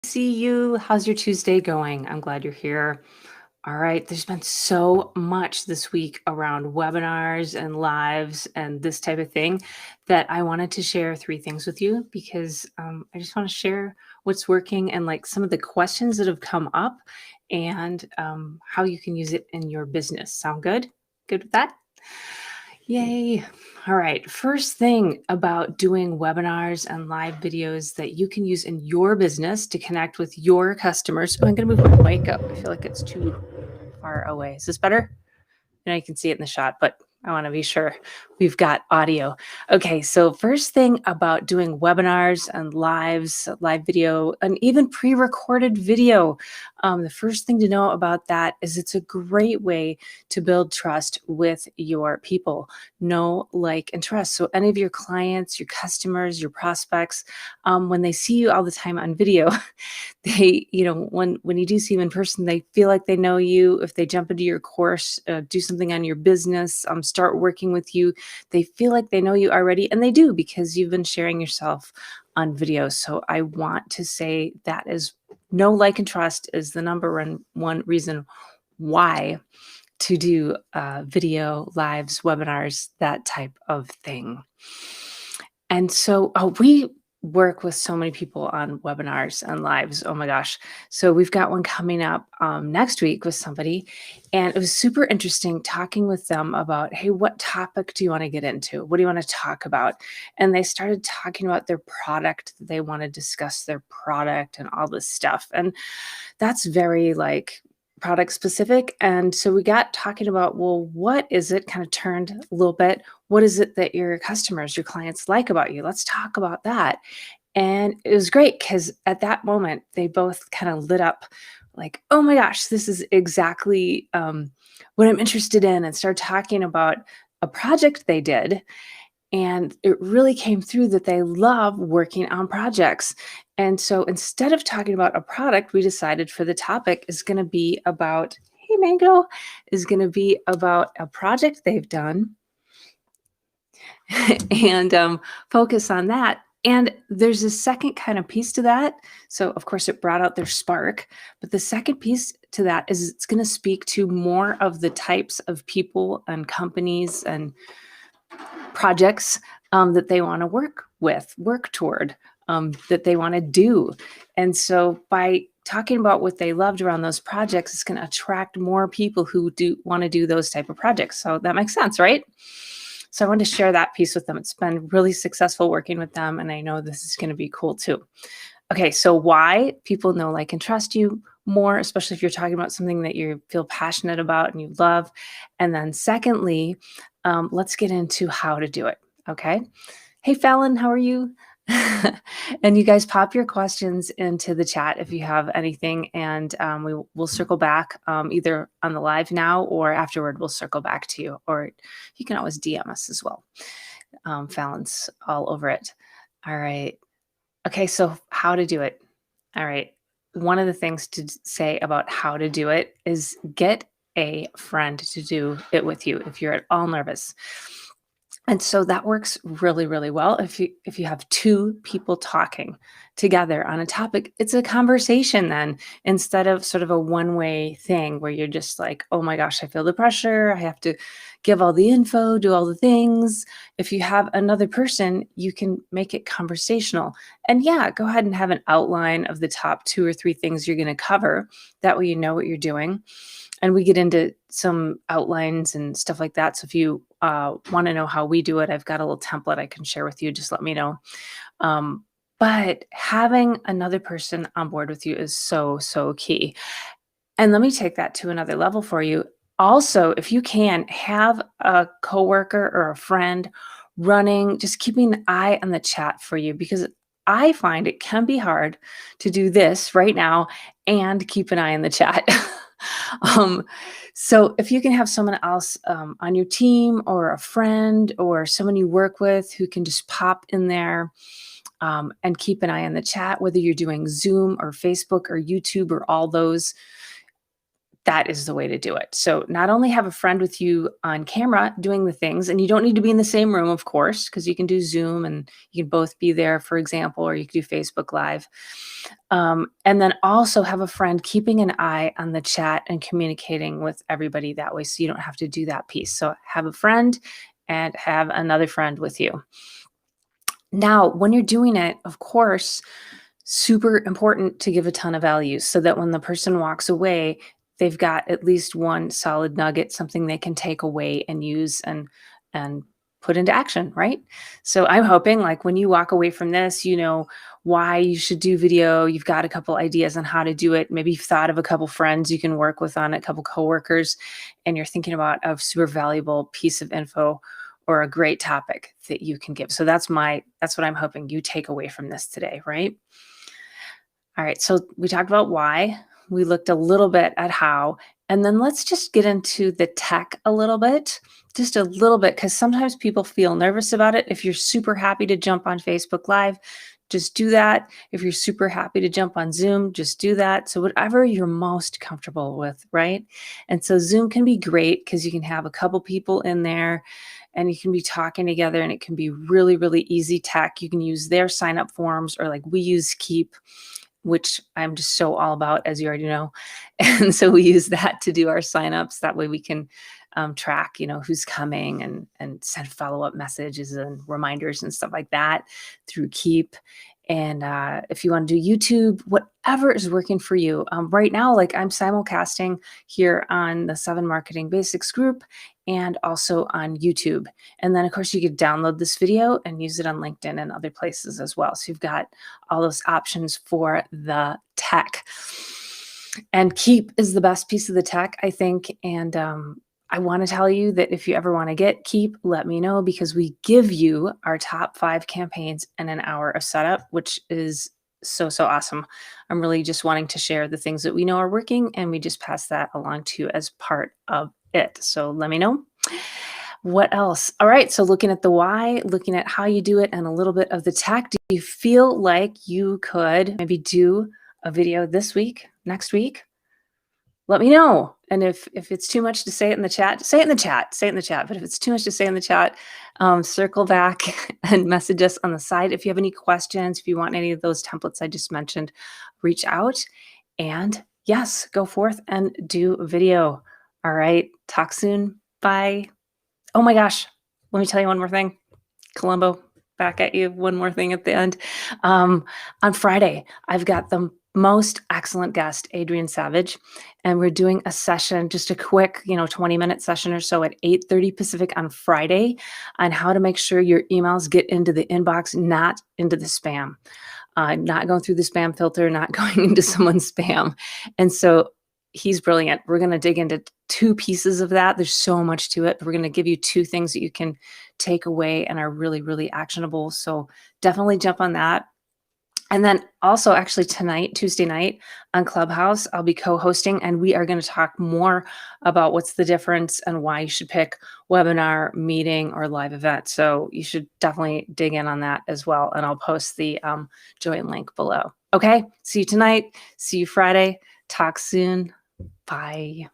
See you. How's your Tuesday going? I'm glad you're here. All right. There's been so much this week around webinars and lives and this type of thing that I wanted to share three things with you because I just want to share what's working and like some of the questions that have come up and how you can use it in your business. Sound good? Good with that? Yay. All right. First thing about doing webinars and live videos that you can use in your business to connect with your customers. Oh, I'm going to move my mic up. I feel like it's too far away. Is this better? And I can see it in the shot, but I want to be sure we've got audio. Okay, so first thing about doing webinars and live video, and even pre-recorded video, the first thing to know about that is it's a great way to build trust with your people. Know, like, and trust. So any of your clients, your customers, your prospects, when they see you all the time on video, they, when you do see them in person, they feel like they know you. If they jump into your course, do something on your business, start working with you, they feel like they know you already, and they do because you've been sharing yourself on video. So I want to say that is know, like, and trust is the number one reason why to do video, lives, webinars, that type of thing. And so we work with so many people on webinars and lives. Oh my gosh. So we've got one coming up next week with somebody. And it was super interesting talking with them about, hey, what topic do you want to get into? What do you want to talk about? And they started talking about their product. They want to discuss their product and all this stuff. And that's very like product specific. And so we got talking about, well, what is it? Kind of turned a little bit. What is it that your customers, your clients like about you? Let's talk about that. And it was great because at that moment, they both kind of lit up like, oh my gosh, this is exactly what I'm interested in, and started talking about a project they did. And it really came through that they love working on projects. And so instead of talking about a product, we decided for the topic is going to be about, hey, Mango, is going to be about a project they've done and focus on that. And there's a second kind of piece to that. So, of course, it brought out their spark. But the second piece to that is it's going to speak to more of the types of people and companies and projects that they want to work toward, that they want to do. And so by talking about what they loved around those projects, it's going to attract more people who do want to do those type of projects. So that makes sense, right? So I wanted to share that piece with them. It's been really successful working with them, and I know this is going to be cool too. Okay, so why people know, like, and trust you more, especially if you're talking about something that you feel passionate about and you love. And then secondly, let's get into how to do it. Okay. Hey, Fallon, how are you? And you guys pop your questions into the chat if you have anything, and we'll circle back either on the live now or afterward. We'll circle back to you, or you can always DM us as well. Fallon's all over it. All right. Okay, so how to do it. All right. One of the things to say about how to do it is get a friend to do it with you if you're at all nervous. And so that works really, really well. If you have two people talking together on a topic, it's a conversation then, instead of sort of a one-way thing where you're just like, oh my gosh, I feel the pressure. I have to give all the info, do all the things. If you have another person, you can make it conversational. And yeah, go ahead and have an outline of the top 2 or 3 things you're going to cover. That way you know what you're doing. And we get into some outlines and stuff like that. So if you want to know how we do it, I've got a little template I can share with you. Just let me know. But having another person on board with you is so, so key. And let me take that to another level for you. Also, if you can, have a coworker or a friend running, just keeping an eye on the chat for you, because I find it can be hard to do this right now and keep an eye on the chat. So if you can have someone else on your team, or a friend, or someone you work with who can just pop in there and keep an eye on the chat, whether you're doing Zoom or Facebook or YouTube or all those, that is the way to do it. So not only have a friend with you on camera doing the things, and you don't need to be in the same room, of course, because you can do Zoom and you can both be there, for example, or you can do Facebook Live. And then also have a friend keeping an eye on the chat and communicating with everybody that way, so you don't have to do that piece. So have a friend and have another friend with you. Now, when you're doing it, of course, super important to give a ton of value so that when the person walks away, they've got at least one solid nugget, something they can take away and use and put into action, right? So I'm hoping like when you walk away from this, you know why you should do video. You've got a couple ideas on how to do it. Maybe you've thought of a couple friends you can work with on it, a couple coworkers, and you're thinking about a super valuable piece of info or a great topic that you can give. So that's what I'm hoping you take away from this today, right? All right, so we talked about why, we looked a little bit at how, and then let's just get into the tech a little bit, just a little bit, because sometimes people feel nervous about it. If you're super happy to jump on Facebook Live, just do that. If you're super happy to jump on Zoom, just do that. So whatever you're most comfortable with, right? And so Zoom can be great because you can have a couple people in there and you can be talking together and it can be really, really easy tech. You can use their sign up forms or like we use Keep, which I'm just so all about, as you already know. And so we use that to do our signups. That way we can track, who's coming and send follow-up messages and reminders and stuff like that through Keep. And if you want to do YouTube, whatever is working for you. Right now, like I'm simulcasting here on the 7 Marketing Basics group and also on YouTube. And then of course you could download this video and use it on LinkedIn and other places as well. So you've got all those options for the tech. And Keep is the best piece of the tech, I think. And I want to tell you that if you ever want to get Keep, let me know because we give you our top 5 campaigns in an hour of setup, which is so awesome. I'm really just wanting to share the things that we know are working and we just pass that along to you as part of it. So let me know. What else? All right. So looking at the why, looking at how you do it and a little bit of the tech, do you feel like you could maybe do a video this week, next week? Let me know. And if it's too much to say it in the chat, say it in the chat, say it in the chat. But if it's too much to say in the chat, circle back and message us on the side. If you have any questions, if you want any of those templates I just mentioned, reach out and yes, go forth and do a video. All right. Talk soon. Bye. Oh my gosh. Let me tell you one more thing. Columbo, back at you. One more thing at the end. On Friday, I've got the most excellent guest, Adrian Savage, and we're doing a session, just a quick, 20-minute session or so at 8:30 Pacific on Friday on how to make sure your emails get into the inbox, not into the spam, not going through the spam filter, not going into someone's spam. And so he's brilliant. We're going to dig into 2 pieces of that. There's so much to it. We're going to give you 2 things that you can take away and are really, really actionable. So definitely jump on that. And then also actually tonight, Tuesday night on Clubhouse, I'll be co-hosting and we are going to talk more about what's the difference and why you should pick webinar, meeting, or live event. So you should definitely dig in on that as well. And I'll post the join link below. Okay, see you tonight. See you Friday. Talk soon. Bye.